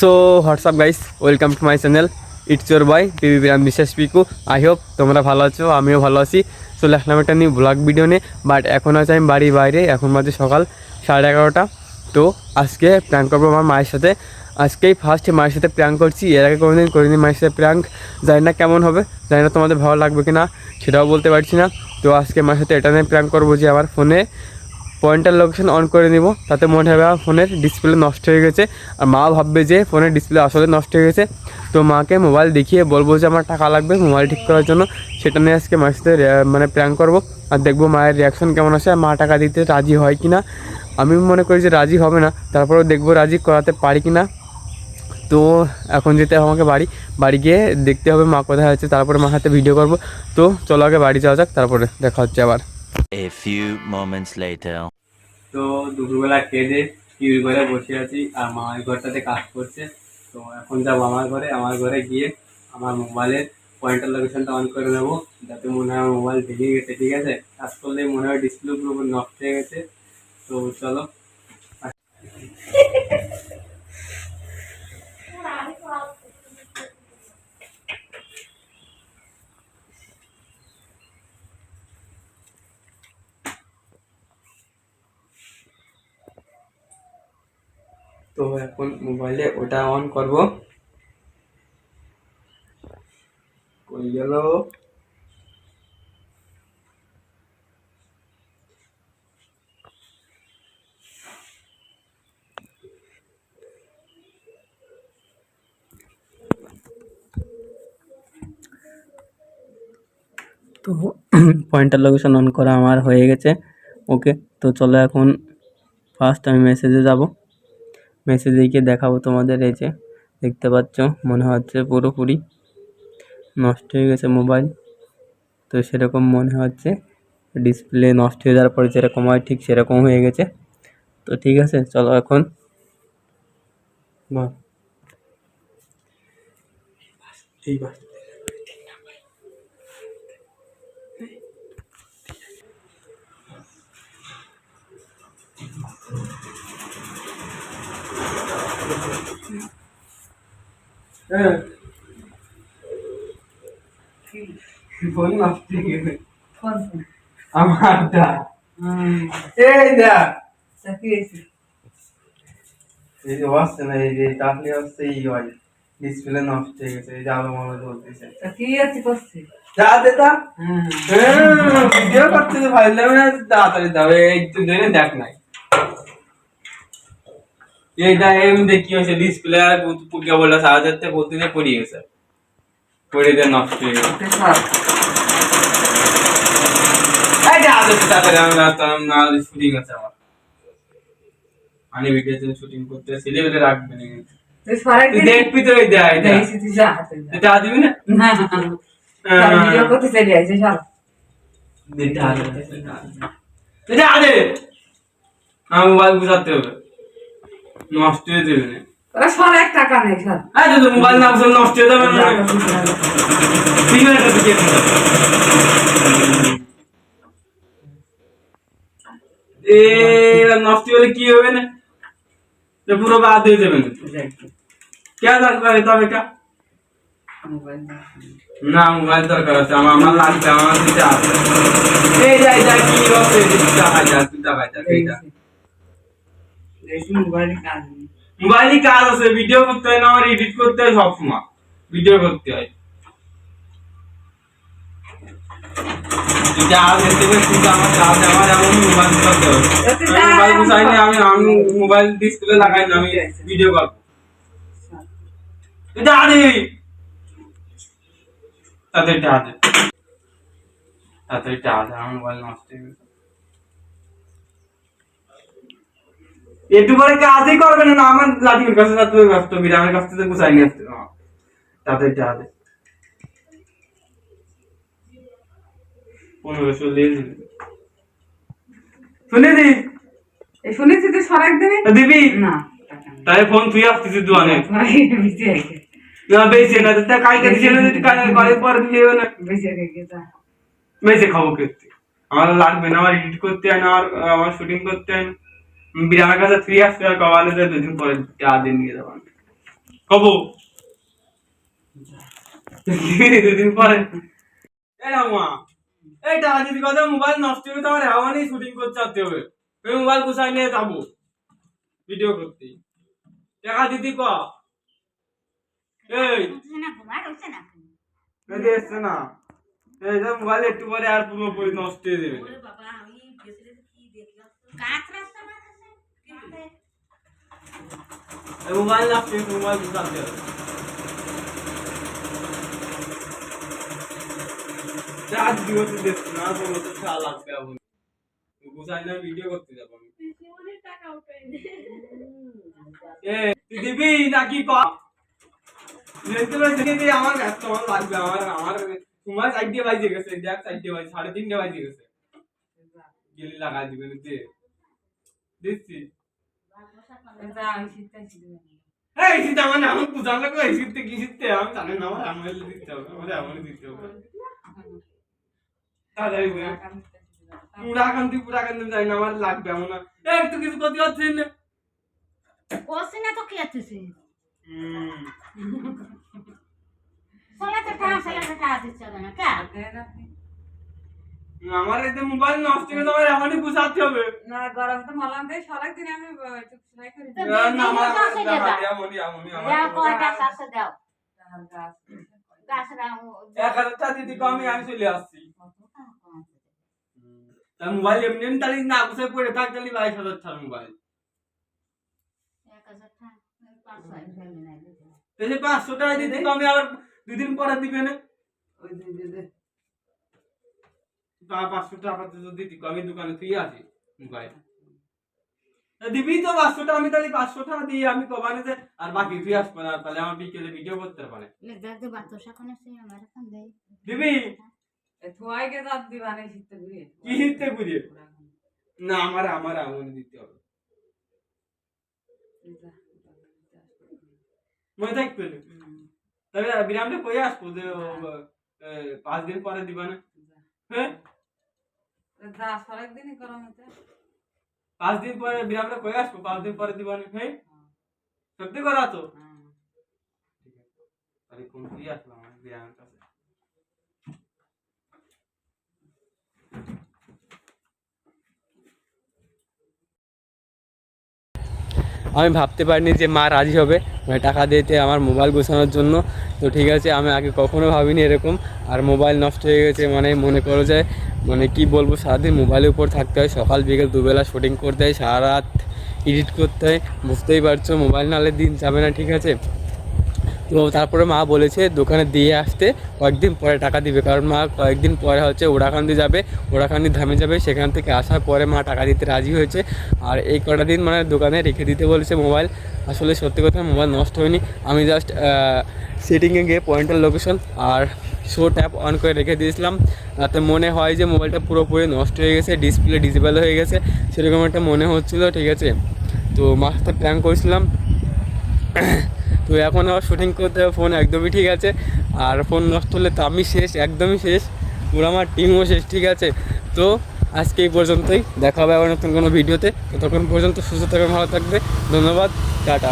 So WhatsApp guys, welcome to my channel. It's your boy PB বিরাম বিশ্বাস Piku. I hope তোমরা ভালো আছো, আমিও ভালো আছি। চলে আসলাম একটা নিউ ব্লগ ভিডিও নিয়ে। বাট এখন আছে আমি বাড়ির বাইরে, এখন বাজে সকাল 11:30। তো আজকে প্র্যাঙ্ক করবো আমার মায়ের সাথে। আজকেই ফার্স্ট মায়ের সাথে প্র্যাঙ্ক করছি, এর আগে কোনোদিন করিনি মায়ের সাথে প্র্যাঙ্ক। জানি না কেমন হবে, জানি না তোমাদের ভালো লাগবে কি না, সেটাও বলতে পারছি না। তো আজকে মায়ের সাথে এটা নিয়ে প্র্যাঙ্ক করবো যে আমার ফোনে পয়েন্টার লোকেশন অন করে নিব, তাতে মনে হবে আমার ফোনের ডিসপ্লে নষ্ট হয়ে গেছে। আর মা ভাববে যে ফোনের ডিসপ্লে আসলে নষ্ট হয়ে গেছে। তো মাকে মোবাইল দেখিয়ে বলবো যে আমার টাকা লাগবে মোবাইল ঠিক করার জন্য। সেটা নিয়ে আজকে মায়ের সাথে মানে প্র্যাঙ্ক করবো। আর দেখবো মায়ের রিয়াকশন কেমন আসে, আর মা টাকা দিতে রাজি হয় কি না। আমি মনে করি যে রাজি হবে না, তারপরেও দেখবো রাজি করাতে পারি কি না। তো এখন যেতে হবে আমাকে বাড়ি গিয়ে দেখতে হবে মা কোথায় আছে, তারপরে মার হাতে ভিডিও করব। তো চলো আগে বাড়ি যাওয়া যাক, তারপরে দেখা হচ্ছে আবার। A few moments later. তো দুপুরবেলা খেয়ে টিভির ঘরে বসে আছি, আর মামার ঘরটাতে কাজ করছে। তো এখন যাবো আমার ঘরে গিয়ে আমার মোবাইলের পয়েন্টার লোকেশনটা অন করে নেবো, যাতে মনে হয় আমার মোবাইল ভেঙে গেছে। ঠিক আছে, কাজ করলে মনে হয় ডিসপ্লে পুরো নষ্ট হয়ে গেছে। তো চলো। তো এখন মোবাইলে ওটা অন করব। কই গেল? তো পয়েন্টার লোকেশন অন করা আমার হয়ে গেছে। ওকে, তো চলো এখন ফার্স্ট আমি মেসেজে যাব। মেসেজে গিয়ে দেখাবো তোমাদের। এই যে দেখতে পাচ্ছ, মনে হচ্ছে পুরোপুরি নষ্ট হয়ে গেছে মোবাইল। তো সেরকম মনে হচ্ছে, ডিসপ্লে নষ্ট হয়ে যাওয়ার পরে যেরকম হয় ঠিক সেরকম হয়ে গেছে। তো ঠিক আছে, চলো এখন বাহ এই বাস হ্যাঁ ফোন নষ্ট হয়ে গেছে আমারটা। এই দেখ, এই যে আসছে না, এই যে তাহলে হচ্ছে এই হয় ডিসপ্লে নষ্ট হয়ে গেছে। এই যে আলো মালো জ্বলতেছে। যা দেতা ভিডিও করতে তো ভাই লাগবে না, তাড়াতাড়ি দাও। এই তো জেনে দেখ নাই এইটা এমনি কি হয়েছে, ডিসপ্লে আর কেবলটা চার্জ করতে প্রতিদিন পড়ে গেছে, পড়ে দিয়ে নষ্ট হয়ে গেছে। এই যে আজ তাড়াতাড়ি আমি শুটিং আছে আমার, মানে ভিডিও শুটিং করতে ছেলেবেলে রাখবে না। তুই দেখবি তো, এই দেখ এটা দিবি না ভিডিও করতে চাই যাইছে সব এটা এটা আরে আমার মোবাইল বুঝাতে হবে, নষ্ট হয়ে যাবে না। ওরা সর এক টাকা নেই সর। এই তো মোবাইল না বুঝলে নষ্ট হয়ে যাবে না। ঠিক আছে তো কি এ নষ্ট হলে কি হবে না, তো পুরো বাদ হয়ে যাবে না। কে দরকার তবে কা না মোবাইল দরকার আছে আমার লাগবে, আমার দিতে আছে। এই যাই যাই কি হচ্ছে দিতে হয়, যা দিতে হয় যা এইটা মোবাইলে কাজ আছে, ভিডিও করতে হয় না, আমার এডিট করতে হয়, সব সময় ভিডিও করতে হয়। মোবাইল ডিসপ্লে লাগাই না, আমি ভিডিও কল তাদের আমার মোবাইল নষ্ট হয়ে গেছে। একটু পরে কাজই করবে না, আমার লাঠির কাছে ব্যস্ত, বিরামের কাছ থেকে গুছাই নিয়ে আসতে তাদের 1500 শুনেছি শুনেছি তুই সরাক দিবি দিবি না, তাই ফোন তুই আসতেছি দোকানে বেশি আইছে না বেশি না, তা কাই কাছে না, যদি কাই বাড়ি পর দিও না, বেশি আইছে তা বেশি খাবো করতে আমার লাগবে না, আমার এডিট করতে হয় না, আমার শুটিং করতে হয় না। বিরামের কাছে ফ্রি আসতে আর কমালে দুদিন পরে দিন নিয়ে যাবো। কব দুদিন পরে এই রামা এই টাকা যদি কথা মোবাইল নষ্ট হবে তো আমার হাওয়ানি শুটিং করতে আসতে হবে ওই মোবাইল গুছাই নিয়ে যাবো ভিডিও করতে টাকা দিদি ক এই এই এসছে না এই যে মোবাইল একটু পরে আর পুরোপুরি নষ্ট হয়ে যাবে এই মোবাইল নষ্ট হয়ে মোবাইল গুছাতে হবে চার্জ দিও তো দেখছ না বলো তো খেয়াল লাগবে এখন গুছাই না ভিডিও করতে যাবো আমি এ তুই দিবি নাকি ক যেতে দেখে আমার কাস্টমার লাগবে আমার তোমার সাইড দিয়ে বাজে গেছে দেখ সাইড দিয়ে বাজে 3:30 বাজে গেছে গেলি লাগা দিবেন দে দিচ্ছি এটা আমি শিখতেছি এই সিটা মানে আমি বুঝান লাগবে এই সিটতে কি সিটতে আমি জানি না আমার আমল দিতে হবে আমাদের আমল দিতে হবে তাড়াতাড়ি দে পুরা কান্তি যাই না আমার লাগবে এমন না এই তুই কিছু করতে পারছিস না কোসে না তো কি আছিস সালাতে টা দিচ্ছে না কা আমার এই মোবাইল নষ্ট হয়ে যাবে এখনই বুঝাতে হবে না গরম তো মলাম দেই সারাদিন আমি সেলাই করি না আমার আমনি দাও কয়টা কাছে দাও তার গাছ গাছরা 1000 টাকা দিদি কমই আমি চলে আসছি তার মোবাইল এমনি তালি না বসে পড়ে থাক তালি 22000 টাকার মোবাইল 1000 টাকা 500 টাকা নাই তাহলে 500 টাকা দিদি কমই আবার দুদিন পরে দিবে না ওই দে 500 টাকা তো দিদি কমই দোকানে তুই আসি মোবাইল দিবি তো 500 টাকা আমি তাহলে 500 টাকা দিয়ে আমি কমানে যে আর বাকি তুই আসবে না তাহলে আমার বিকেলে ভিডিও করতে পারে লে দেখতে বাতসা কোনে সে আমার কান দেই দিবি থুয়াই গে দাঁত দিবা নাই শিখতে ঘুরে কি হিতে বুঝে না আমার আমন দিতে হবে মনে থাকবে তবে বিরামটা কই আসবো যে 5 দিন পরে দিবা না হ্যাঁ যা সারাদিনই গরম হতে 5 দিন পরে বিরামটা কই আসবো 5 দিন পরে দিবা না হ্যাঁ সত্যি কথা তো ঠিক আছে তাহলে কোন দিয়ে আসলাম আমার বিরামের কাছে আমি ভাবতে পারিনি যে মা রাজি হবে মানে টাকা দিতে আমার মোবাইল গোছানোর জন্য তো ঠিক আছে আমি আগে কখনো ভাবিনি এরকম আর মোবাইল নষ্ট হয়ে গেছে মানে মনে করো যায় মানে কি বলবো সারাদিন মোবাইলের উপর থাকতে হয় সকাল বিকেল দুবেলা শুটিং করতে হয় সারা রাত এডিট করতে হয় বুঝতেই পারছো মোবাইল নাহলে দিন যাবে না ঠিক আছে তো তারপরে মা বলেছে দোকানে দিয়ে আসতে কয়েকদিন পরে টাকা দিবে কারণ মা কয়েকদিন পরে হচ্ছে ওড়াকান্দি যাবে ওড়াকান্দি ধামে যাবে সেখান থেকে আসার পরে মা টাকা দিতে রাজি হয়েছে আর এই কটা দিন মানে দোকানে রেখে দিতে বলেছে মোবাইল আসলে সত্যি কথা মোবাইল নষ্ট হয়নি আমি জাস্ট সেটিংয়ে গিয়ে পয়েন্টার লোকেশন আর শো ট্যাপ অন করে রেখে দিয়েছিলাম তাতে মনে হয় যে মোবাইলটা পুরোপুরি নষ্ট হয়ে গেছে ডিসপ্লে ডিসেবল হয়ে গেছে সেরকম একটা মনে হচ্ছিলো ঠিক আছে তো মার সাথে প্ল্যান করেছিলাম তো এখন আবার শুটিং করতে হবে ফোন একদমই ঠিক আছে আর ফোন নষ্ট হলে তো আমি শেষ একদমই শেষ পুরো আমার টিমও শেষ ঠিক আছে তো আজকে এই পর্যন্তই দেখা হবে আবার নতুন কোনো ভিডিওতে ততক্ষণ পর্যন্ত সুস্থ থাকবে ভালো থাকবে ধন্যবাদ টাটা